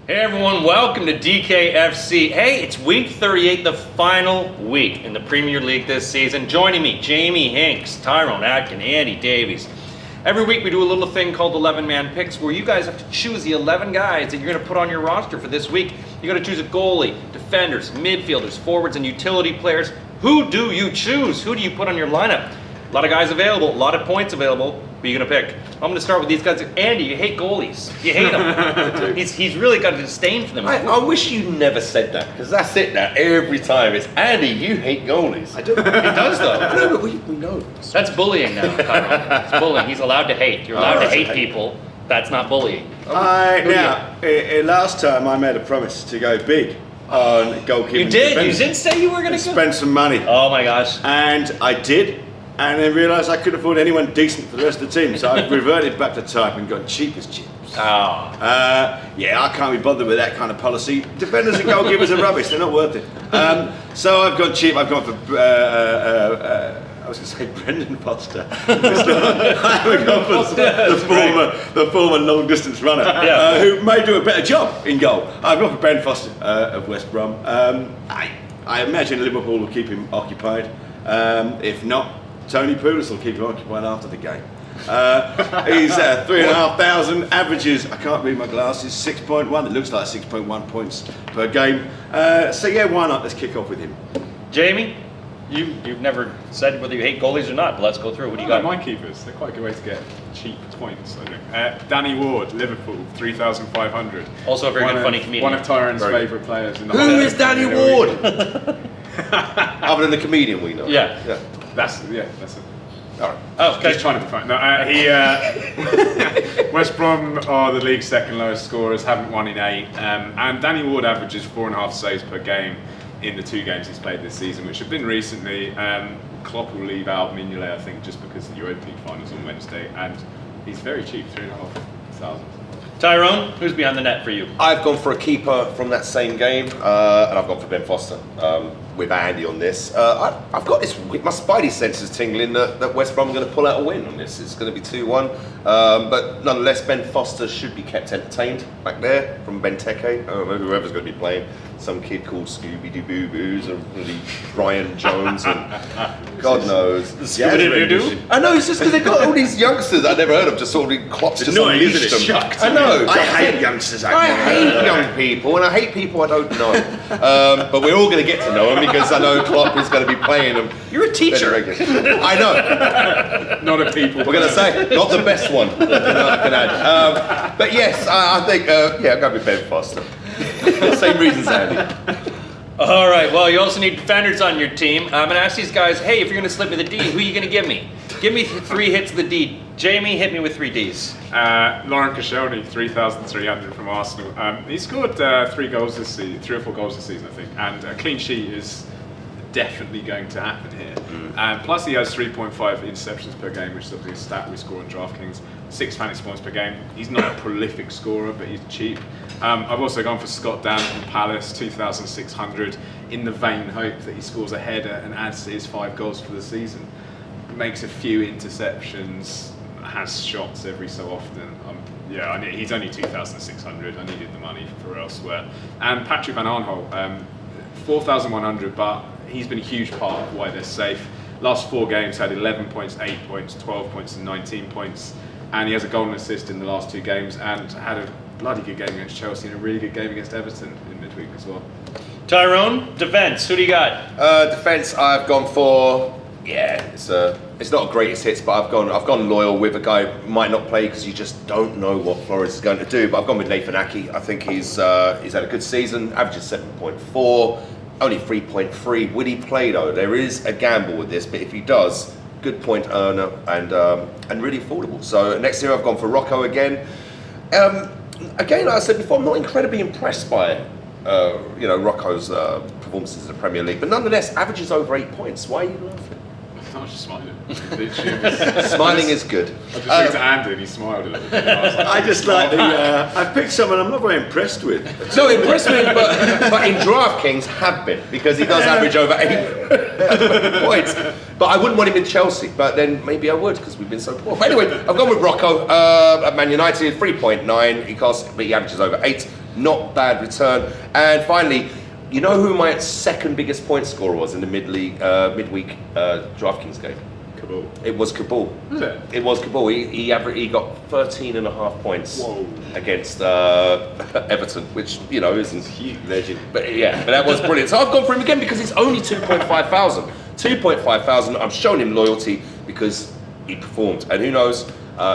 Hey everyone, welcome to DKFC. Hey, it's week 38, the final week in the Premier League this season. Joining me, Jamie Hinks, Tyrone Atkin, Andy Davies. Every week we do a little thing called 11-man picks where you guys have to choose the 11 guys that you're going to put on your roster for this week. You got to choose a goalie, defenders, midfielders, forwards, and utility players. Who do you choose? Who do you put on your lineup? A lot of guys available, a lot of points available. Who are you going to pick? I'm going to start with these guys. Andy, you hate goalies. You hate them. He's really got a disdain for them. I wish you never said that, because that's it now. Every time it's, Andy, you hate goalies. I do. He does, though. No, but we know. That's bullying now, Tyrone. It's bullying. He's allowed to hate. You're allowed to hate people. That's not bullying. Last time I made a promise to go big on goalkeeping. You did. You did say you were going to spend some money. Oh my gosh. And I did. And then realised I couldn't afford anyone decent for the rest of the team, so I've reverted back to type and gone cheap as chips. Oh. I can't be bothered with that kind of policy. Defenders and goalkeepers are rubbish; they're not worth it. So I've gone cheap. I've gone for I was going to say Brendan Foster. I've gone for the former long distance runner who may do a better job in goal. I've gone for Ben Foster of West Brom. I imagine Liverpool will keep him occupied. If not, Tony Pulis will keep him occupied after the game. He's 3,500 averages. I can't read my glasses. 6.1. It looks like 6.1 points per game. Why not? Let's kick off with him. Jamie, you've never said whether you hate goalies or not, but let's go through. What do you got? My keepers. They're quite a good way to get cheap points, I think. Danny Ward, Liverpool, 3,500. Also a very good funny comedian. One of Tyrone's favourite players in the Who whole is Danny Ward? Other than the comedian we know. Yeah. That's it. All right. Oh, okay. Just trying to be funny. No, West Brom are the league's second lowest scorers, haven't won in 8. And Danny Ward averages 4.5 saves per game in the 2 games he's played this season, which have been recently. Klopp will leave out Mignolet, I think, just because of the Europa League finals on Wednesday. And he's very cheap, 3,500. Tyrone, who's behind the net for you? I've gone for a keeper from that same game, and I've gone for Ben Foster with Andy on this. I've got this, my spidey senses tingling that West Brom are going to pull out a win on this. It's going to be 2-1, but nonetheless, Ben Foster should be kept entertained back there from Benteke. I don't know, whoever's going to be playing. Some kid called Scooby-Doo-Boo-Boos, or really Brian Jones, and God knows. Scooby-Doo-Doo? I know, it's just because they've got all these youngsters that I've never heard of, just sort of Klopp's just unleashed them. Shocked. I know. I hate youngsters. I hate young people, and I hate people I don't know. But we're all going to get to know them because I know Klopp is going to be playing them. You're a teacher. I know. Not a people. We're going to say, not the best one. I can add. But yes, I think, I'm going to be Ben Foster. Same reasons, Andy. All right, well, you also need defenders on your team. I'm going to ask these guys, hey, if you're going to slip me the D, who are you going to give me? Give me 3 hits of the D. Jamie, hit me with 3 Ds. Lauren Koscielny, 3,300 from Arsenal. He scored 3 goals this season, 3 or 4 goals this season, I think, and a clean sheet is definitely going to happen here. Plus he has 3.5 interceptions per game, which is obviously a stat we score on DraftKings. 6 fantasy points per game. He's not a prolific scorer, but he's cheap. I've also gone for Scott Dan from Palace, 2,600, in the vain hope that he scores a header and adds to his 5 goals for the season. Makes a few interceptions, has shots every so often. He's only 2,600. I needed the money for elsewhere. And Patrick Van Aanholt, 4,100, but he's been a huge part of why they're safe. Last 4 games had 11 points, 8 points, 12 points, and 19 points. And he has a goal and assist in the last 2 games, and had a bloody good game against Chelsea and a really good game against Everton in midweek as well. Tyrone, defense, who do you got? Defense, I've gone for. It's not a greatest hits, but I've gone loyal with a guy who might not play because you just don't know what Flores is going to do. But I've gone with Nathan Ake. I think he's had a good season, averages 7.4, only 3.3. Would he play though? There is a gamble with this, but if he does, good point earner and really affordable. So next year I've gone for Rocco again. Again, like I said before, I'm not incredibly impressed by Rocco's performances in the Premier League, but nonetheless averages over 8 points. Why are you laughing? I was just smiling. Smiling is good. I just looked at Andy and he smiled a little bit. I've picked someone I'm not very impressed with. No, impressed with, but in DraftKings have been, because he does average over 8 points. But I wouldn't want him in Chelsea, but then maybe I would, because we've been so poor. But anyway, I've gone with Rocco at Man United, 3.9. He averages over 8. Not bad return. And finally, you know who my second biggest point scorer was in the midweek DraftKings game? Kabul. It was Kabul. Was it? It was Kabul. He got 13.5 points against Everton, which, isn't Huge legend. but that was brilliant. So I've gone for him again because it's only 2.5 thousand. 2.5 thousand. I'm showing him loyalty because he performed, and who knows,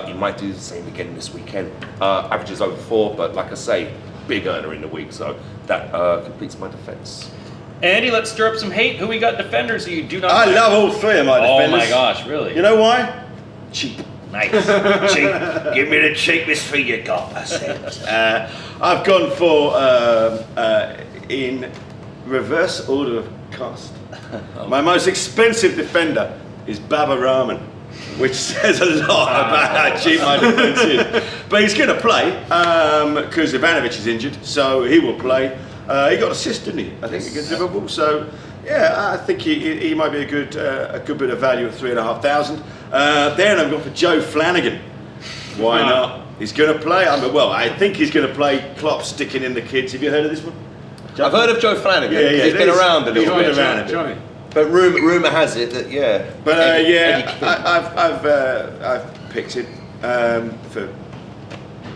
he might do the same again this weekend. Averages over 4, but like I say, big earner in the week, so that completes my defence. Andy, let's stir up some hate. Who we got defenders who you do not I like? love all three of my Oh defenders. my gosh, really? You know why? Cheap. Nice. Cheap. Give me the cheapest thing you got, I said. I've gone for, in reverse order of cost. My most expensive defender is Baba Rahman, which says a lot about how cheap my defence is. But he's going to play because Ivanovic is injured, so he will play. He got assist, didn't he? I think against Liverpool. So yeah, I think he might be a good bit of value at 3,500. Then I've gone for Joe Flanagan. Why not? He's going to play. I think he's going to play Klopp sticking in the kids. Have you heard of this one? I've heard of Joe Flanagan. Yeah, He's been around a little He's bit. been around a bit. Johnny. But rumour has it that But Eddie King. I've picked him for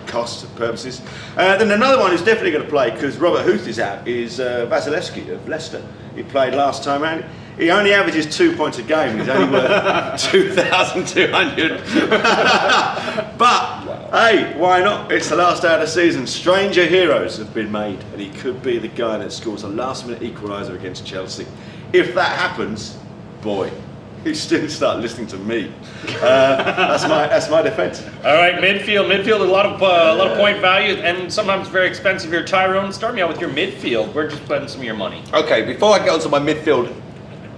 cost purposes. Then another one who's definitely going to play because Robert Huth is out is Vasilevsky of Leicester. He played last time round. He only averages 2 points a game. He's only worth 2,200. But hey, why not? It's the last day of the season. Stranger heroes have been made, and he could be the guy that scores a last-minute equaliser against Chelsea. If that happens, boy, you still start listening to me. That's my defence. All right, midfield, a lot of point value, and sometimes very expensive here. Tyrone, start me out with your midfield. Where'd you spend some of your money? Okay, before I get onto my midfield,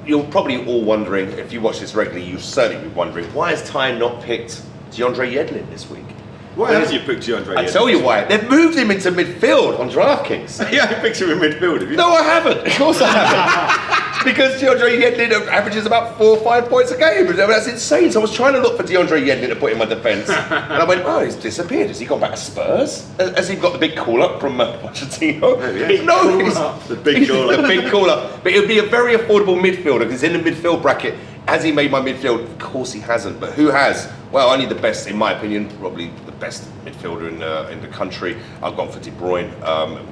you're probably all wondering, if you watch this regularly, you'll certainly be wondering, why has Ty not picked DeAndre Yedlin this week? Why haven't you picked DeAndre? I tell you why. They've moved him into midfield on DraftKings. Yeah, you picked him in midfield, have you? No, I haven't. Of course I haven't. Because DeAndre Yedlin averages about 4 or 5 points a game. That's insane. So I was trying to look for DeAndre Yedlin to put in my defence. And I went, oh, he's disappeared. Has he gone back to Spurs? Has he got the big call-up from Pochettino? No, he's The big call-up. the big call-up. But it would be a very affordable midfielder because he's in the midfield bracket. Has he made my midfield? Of course he hasn't. But who has? Well, only the best, in my opinion, probably the best midfielder in the country. I've gone for De Bruyne.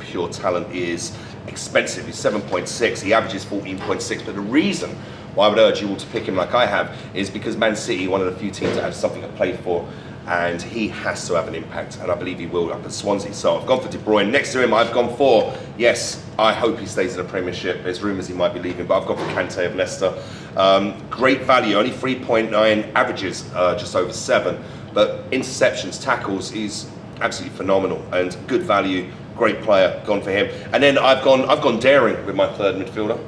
Pure talent is expensive. He's 7.6. He averages 14.6. But the reason why I would urge you all to pick him like I have is because Man City, one of the few teams that have something to play for, and he has to have an impact, and I believe he will up at Swansea. So I've gone for De Bruyne. Next to him, I've gone for, yes, I hope he stays in the Premiership. There's rumours he might be leaving, but I've gone for Kante of Leicester. Great value, only 3.9, averages just over 7, but interceptions, tackles, he's absolutely phenomenal and good value. Great player, gone for him. And then I've gone daring with my third midfielder.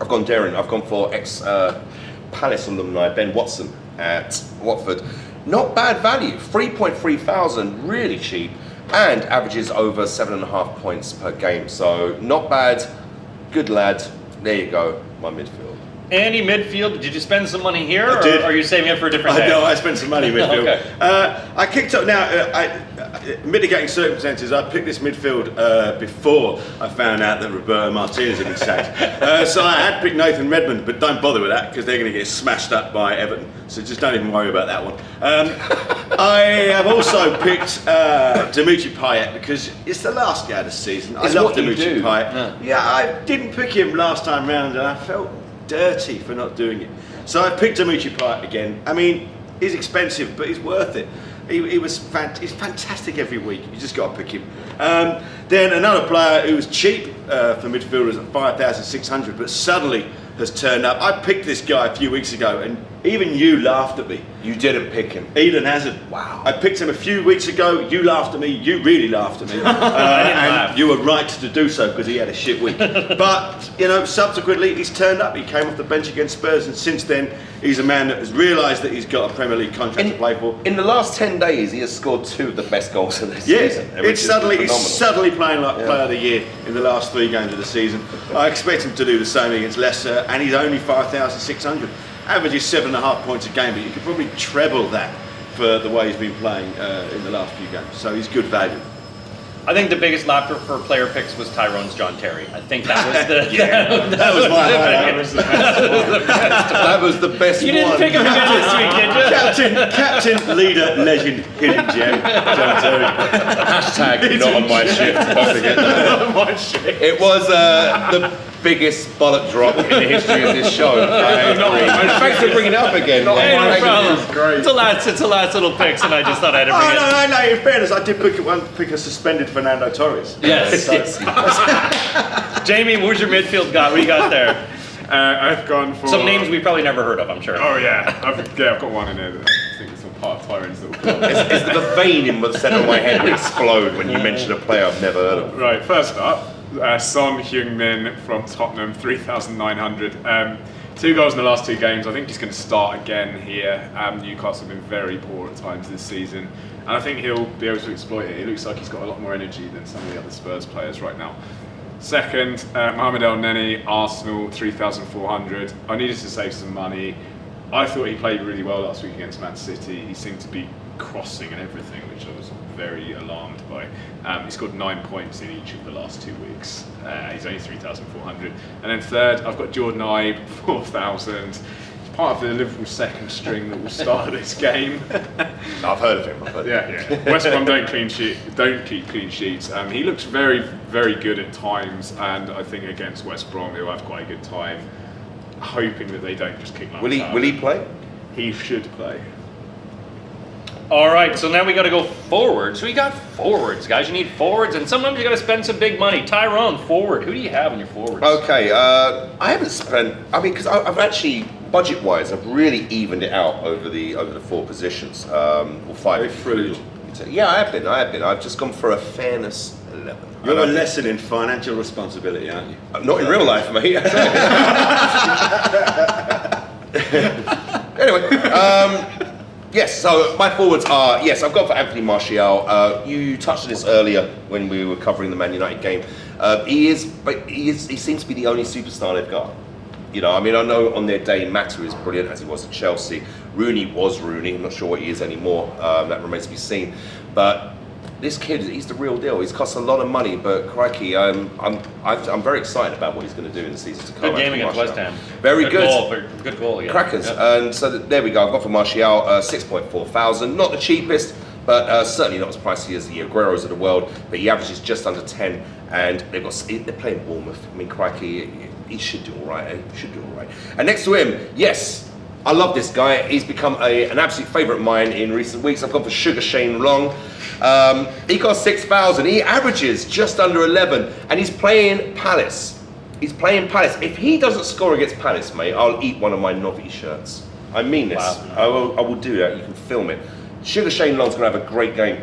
I've gone daring. I've gone for ex-Palace alumni Ben Watson at Watford. Not bad value, 3.3 thousand, really cheap, and averages over 7.5 points per game. So not bad, good lad. There you go, my midfield. Andy, midfield, did you spend some money here, I or did. are you saving it for a different day? No, I spent some money in midfield. Okay. I kicked up now. Mitigating circumstances, I picked this midfield before I found out that Roberto Martinez had been sacked. So I had picked Nathan Redmond, but don't bother with that because they're going to get smashed up by Everton. So just don't even worry about that one. I have also picked Dimitri Payet because it's the last game of the season. It's I love what you Dimitri do. Payet. Yeah, I didn't pick him last time round, and I felt dirty for not doing it. So I picked Dimitri Payet again. I mean, he's expensive, but he's worth it. He's fantastic every week. You just got to pick him. Then another player who was cheap for midfielders at 5,600, but suddenly has turned up. I picked this guy a few weeks ago, and even you laughed at me. You didn't pick him. Eden Hazard. Wow. I picked him a few weeks ago. You laughed at me. You really laughed at me. I didn't laugh. And you were right to do so because he had a shit week. But, subsequently he's turned up. He came off the bench against Spurs, and since then he's a man that has realised that he's got a Premier League contract to play for. In the last 10 days, he has scored 2 of the best goals of the season. which He's is suddenly phenomenal. playing like Player of the Year in the last 3 games of the season. I expect him to do the same against Leicester, and he's only 5,600. Averages 7.5 points a game, but you could probably treble that for the way he's been playing in the last few games. So he's good value. I think the biggest laughter for player picks was Tyrone's John Terry. I think that was the that was my the highlight. best. That was the best You one. didn't pick him again this week, did you? Captain, leader, legend, hidden gem, John Terry. Hashtag not on my shift. Don't forget that. My shit. It was the biggest bollock drop in the history of this show. Thanks for bringing it up again. Hey, no Thank you. problem. great. It's the last little picks, and I just thought I'd bring it. No. In fairness, I did pick a suspended Fernando Torres. Yes. Jamie, where's your midfield got? What do you got there? I've gone for Some names we've probably never heard of, I'm sure. Oh yeah, I've got one in there that I think it's all part of Tyrone's little club. Is the vein in the centre of my head will explode when you mention a player I've never heard of? Right, first up, Son Heung-min from Tottenham, 3,900. 2 goals in the last 2 games. I think he's going to start again here. Newcastle have been very poor at times this season, and I think he'll be able to exploit it. It looks like he's got a lot more energy than some of the other Spurs players right now. Second, Mohamed El Neni, Arsenal, 3,400. I needed to save some money. I thought he played really well last week against Man City. He seemed to be crossing and everything, which I was very alarmed by. He scored 9 points in each of the last 2 weeks. He's only 3,400. And then third, I've got Jordan Ibe, 4,000. He's part of the Liverpool second string that will start this game. I've heard of him. Yeah. West Brom don't keep clean sheets. He looks very, very good at times, and I think against West Brom he'll have quite a good time. Hoping that they don't just kick like Will he play? He should play. All right, so now we got to go forwards. We got forwards, guys. You need forwards, and sometimes you got to spend some big money. Tyrone, forward. Who do you have in your forwards? Okay, I haven't spent. I mean, because I've actually budget-wise, I've really evened it out over the 4 positions, or 5. Very frugal. Yeah, I have been. I've just gone for a fairness 11. You're a lesson in financial responsibility, aren't you? Not in real life, mate. Anyway, yes. So my forwards are I've gone for Anthony Martial. You touched on this earlier when we were covering the Man United game. He seems to be the only superstar they've got. You know, I mean, I know on their day Mata is brilliant as he was at Chelsea. Rooney was Rooney. I'm not sure what he is anymore. That remains to be seen. But this kid, he's the real deal. He's cost a lot of money, but crikey, I'm very excited about what he's going to do in the season to come. Good game against West Ham. Very good. Good goal again. Crackers. Yeah. And so there we go. I've got for Martial 6.4 thousand. Not the cheapest, but certainly not as pricey as the Agueros of the world. But he averages just under 10, and they're playing Bournemouth. I mean, crikey, he should do all right. He should do all right. And next to him, yes, I love this guy. He's become an absolute favourite of mine in recent weeks. I've gone for Sugar Shane Long. He costs 6,000. He averages just under 11, and he's playing Palace. If he doesn't score against Palace, mate, I'll eat one of my Novi shirts. I mean this. Wow. I will do that. You can film it. Sugar Shane Long's going to have a great game.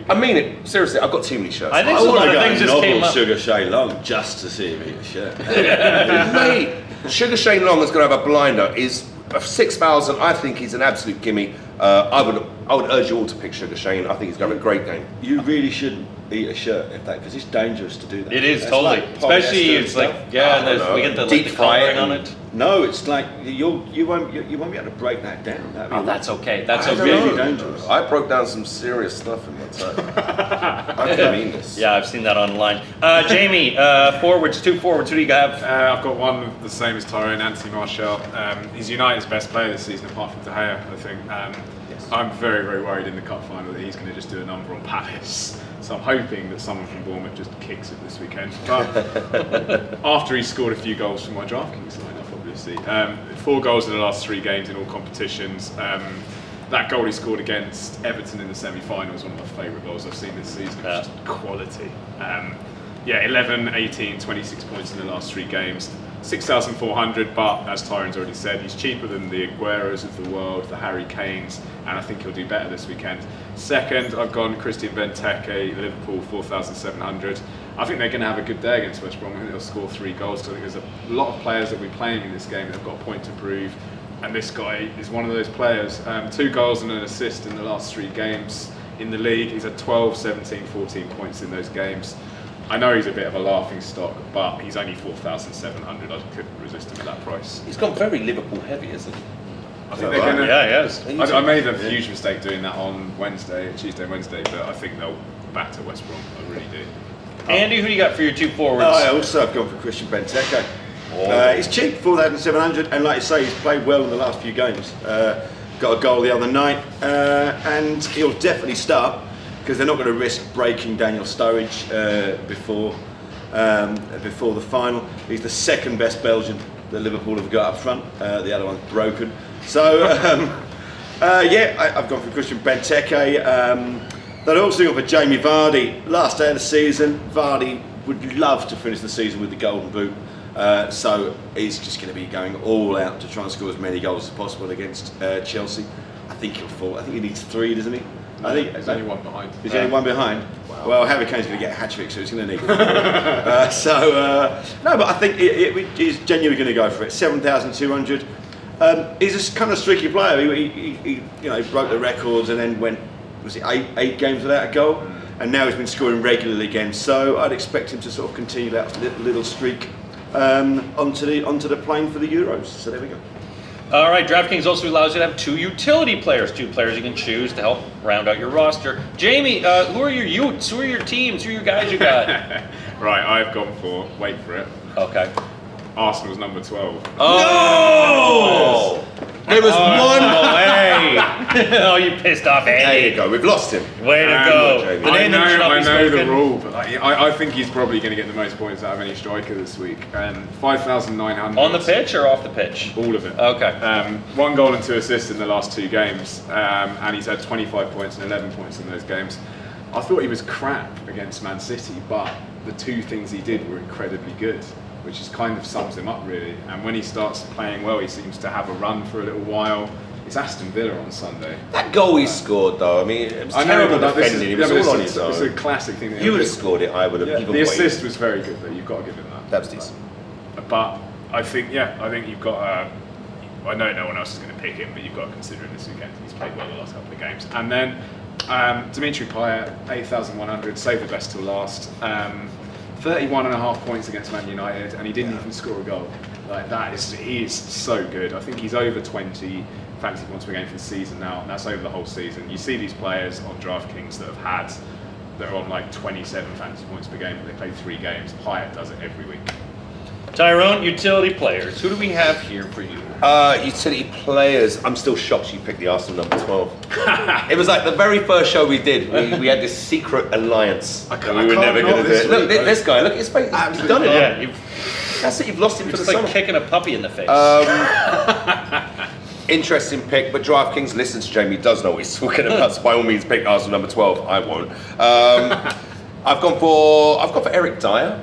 I mean it. Seriously, I've got too many shirts. I think a lot of things just came up. Sugar Shane Long just to see him eat a shirt. Mate, Sugar Shane Long is going to have a blinder. Is 6,000. I think he's an absolute gimme. I would urge you all to pick Sugar Shane. I think he's going to have a great game. You really shouldn't eat a shirt because it's dangerous to do that. It is That's totally, like especially polyester it's and like stuff. we get the Deep the fry it coloring on and- it. No, it's like you won't be able to break that down. That'd be Oh, that's okay. That's I don't okay. really know. dangerous. I broke down some serious stuff in my time. I don't mean this. Yeah, I've seen that online. Jamie, forwards, 2 forwards. Who do you have? I've got one the same as Tyrone, Anthony Martial. He's United's best player this season, apart from De Gea, I think. I'm very, very worried in the cup final that he's going to just do a number on Palace. So I'm hoping that someone from Bournemouth just kicks it this weekend. But after he scored a few goals from my DraftKings lineup, obviously. 4 goals in the last 3 games in all competitions. That goal he scored against Everton in the semi-final is one of my favourite goals I've seen this season. It's just quality. 11, 18, 26 points in the last 3 games. 6,400, but as Tyron's already said, he's cheaper than the Agueros of the world, the Harry Kanes, and I think he'll do better this weekend. Second, I've gone Christian Benteke, Liverpool, 4,700. I think they're going to have a good day against West Brom. I think they'll score 3 goals. So I think there's a lot of players that will be playing in this game that have got a point to prove, and this guy is one of those players. 2 goals and an assist in the last 3 games in the league. He's had 12, 17, 14 points in those games. I know he's a bit of a laughing stock, but he's only 4,700. I couldn't resist him at that price. He's gone very Liverpool heavy, isn't he? I think they're going to. Yeah, he is. I made a huge mistake doing that on Tuesday and Wednesday, but I think back to West Brom. I really do. Andy, who do you got for your two forwards? I also have gone for Christian Benteke. He's cheap, 4,700, and like you say, he's played well in the last few games. Got a goal the other night, and he'll definitely start because they're not going to risk breaking Daniel Sturridge before the final. He's the second best Belgian that Liverpool have got up front. The other one's broken. So I've gone for Christian Benteke. They're also going for Jamie Vardy. Last day of the season, Vardy would love to finish the season with the Golden Boot. So he's just going to be going all out to try and score as many goals as possible against Chelsea. I think he'll fall. I think he needs 3, doesn't he? I think there's only one behind. Is there only one behind? Wow. Well, Harry Kane's going to get a hat-trick, so he's going to need it. No, but I think he's genuinely going to go for it. 7,200. He's a kind of streaky player. He broke the records and then went, was it eight games without a goal? And now he's been scoring regularly again. So I'd expect him to sort of continue that little streak onto the plane for the Euros. So there we go. All right, DraftKings also allows you to have 2 utility players, 2 players you can choose to help round out your roster. Jamie, who are your Utes? Who are your teams? Who are your guys you got? Right, I've gone for, wait for it, Okay. Arsenal's number 12. Oh! No! There was one. No way! Oh, you pissed off Andy. There you go. We've lost him. Way to go. Jamie. The name that shall I be know the spoken. rule, but I think he's probably going to get the most points out of any striker this week. 5,900. On the pitch or off the pitch? All of it. Okay. 1 goal and 2 assists in the last 2 games, and he's had 25 points and 11 points in those games. I thought he was crap against Man City, but the 2 things he did were incredibly good, which is kind of sums him up really. And when he starts playing well, he seems to have a run for a little while. It's Aston Villa on Sunday. That goal he scored, though, I mean, it was terrible defending. He was all on his own. It's a classic thing. You would have scored it, I would have. Yeah, Even the waited. assist was very good, though. You've got to give him that. That was decent. But I think you've got. I know no one else is going to pick him, but you've got to consider him this weekend. He's played well the last couple of games. And then Dimitri Payet, 8,100, saved the best till last. 31.5 points against Man United, and he didn't even score a goal. Like he is so good. I think he's over 20 fantasy points per game for the season now, and that's over the whole season. You see these players on DraftKings that are on like 27 fantasy points per game, but they play 3 games. Payet does it every week. Tyrone, utility players. Who do we have here for you? Utility players. I'm still shocked you picked the Arsenal number 12. It was like the very first show we did. We had this secret alliance. I We can't were never not going to do this it. Look, week, this guy. Look at his face. He's done it. Yeah, That's it. You've lost him for the it's like summer. kicking a puppy in the face. Interesting pick, but DraftKings listens to Jamie, does know what he's talking about, so by all means pick Arsenal number 12. I won't. I've gone for Eric Dyer.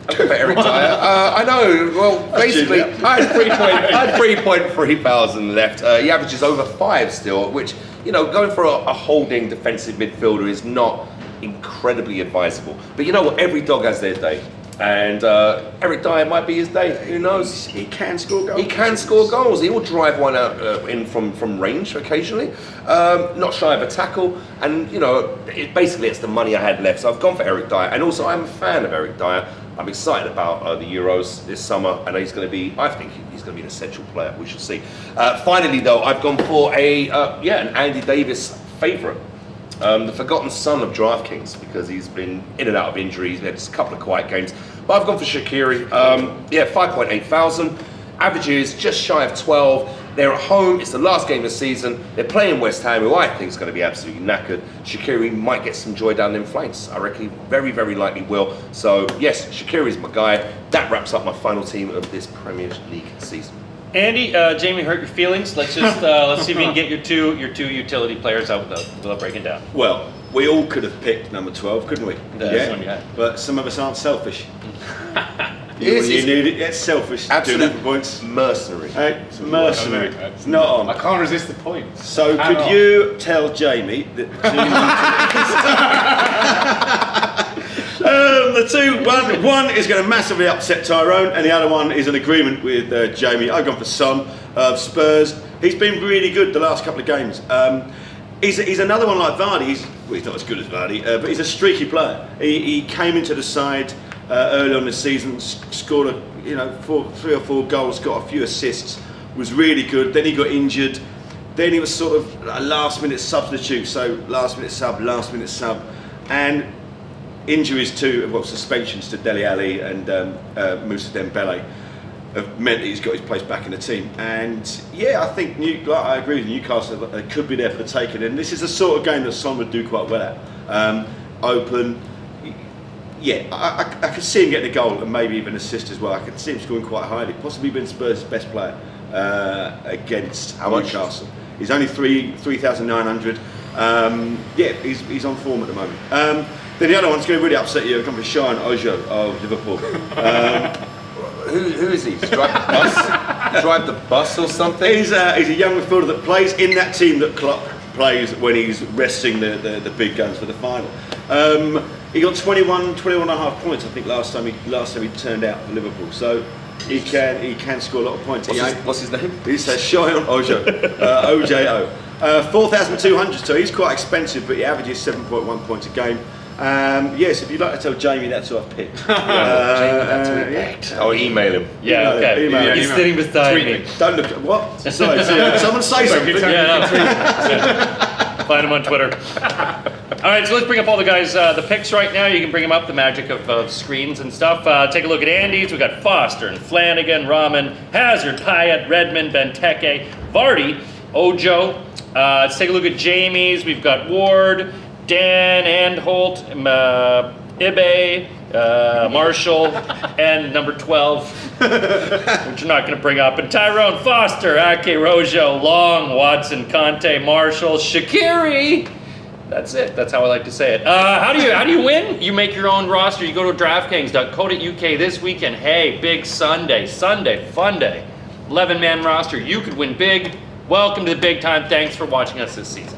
I know. Well, basically, I had 3.3 thousand left. He averages over 5 still, which, going for a holding defensive midfielder is not incredibly advisable. But you know what? Every dog has their day. And Eric Dyer might be his day. Who knows? He can score goals. He can score goals. He will drive one out in from range occasionally. Not shy of a tackle. And, basically it's the money I had left. So I've gone for Eric Dyer. And also I'm a fan of Eric Dyer. I'm excited about the Euros this summer. And I think he's going to be an essential player. We shall see. Finally, though, I've gone for an Andy Davis favourite. The forgotten son of DraftKings, because he's been in and out of injuries. He had just a couple of quiet games. But I've gone for Shaqiri. 5.8 thousand. Averages just shy of 12. They're at home. It's the last game of the season. They're playing West Ham, who I think is going to be absolutely knackered. Shaqiri might get some joy down them flanks. I reckon he very, very likely will. So, yes, Shaqiri's my guy. That wraps up my final team of this Premier League season. Andy, Jamie hurt your feelings. Let's just let's see if we can get your two utility players out without breaking down. Well, we all could have picked number 12, couldn't we? That's one you had. But some of us aren't selfish. It is, you need it. It's selfish. Absolute Doing it for points. mercenary. Hey, it's mercenary. It's not on. I can't resist the points. So could you tell Jamie that the two, one is going to massively upset Tyrone, and the other one is an agreement with Jamie. I've gone for Son of Spurs. He's been really good the last couple of games. He's another one like Vardy. He's not as good as Vardy, but he's a streaky player. He came into the side early on the season, scored 3 or 4 goals, got a few assists, was really good. Then he got injured. Then he was sort of a last minute substitute, so last minute sub, and injuries to, well, suspensions to Dele Alli and Moussa Dembele have meant that he's got his place back in the team. And yeah, I think I agree with Newcastle. They could be there for the taking, and this is the sort of game that Son would do quite well at. Open. Yeah, I could see him getting a goal and maybe even assist as well. I could see him scoring quite highly, possibly being Spurs' best player against Newcastle. He's only 3,900. Yeah, he's on form at the moment. Then the other one's going to really upset you. It comes from Sean Ojo of Liverpool. Who is he? Drive the bus or something? He's a young midfielder that plays in that team that Klopp plays when he's resting the big guns for the final. He got 21 and a half points, I think, last time he turned out for Liverpool. So he can score a lot of points. What's his name? He's Sean Ojo, OJO. 4,200, so he's quite expensive, but he averages 7.1 points a game. Yes, if you'd like to tell Jamie that's who I've picked. Jamie, that's who he picked. I'll email him. Yeah, okay. Email. He's sitting beside me. Don't look at what? Sorry, someone say something. Find him on Twitter. All right, so let's bring up all the guys, the picks right now. You can bring them up, the magic of screens and stuff. Take a look at Andy's. We got Foster and Flanagan, Rahman, Hazard, Payet, Redmond, Benteke, Vardy, Ojo. Let's take a look at Jamie's. We've got Ward, Dan, Anholt, Ibe, Marshall, and number 12, which you're not going to bring up. And Tyrone, Foster, Ake, Rojo, Long, Watson, Conte, Marshall, Shaqiri. That's it. That's how I like to say it. How do you win? You make your own roster. You go to DraftKings.co.uk this weekend. Hey, big Sunday, fun day. 11-man roster. You could win big. Welcome to the big time. Thanks for watching us this season.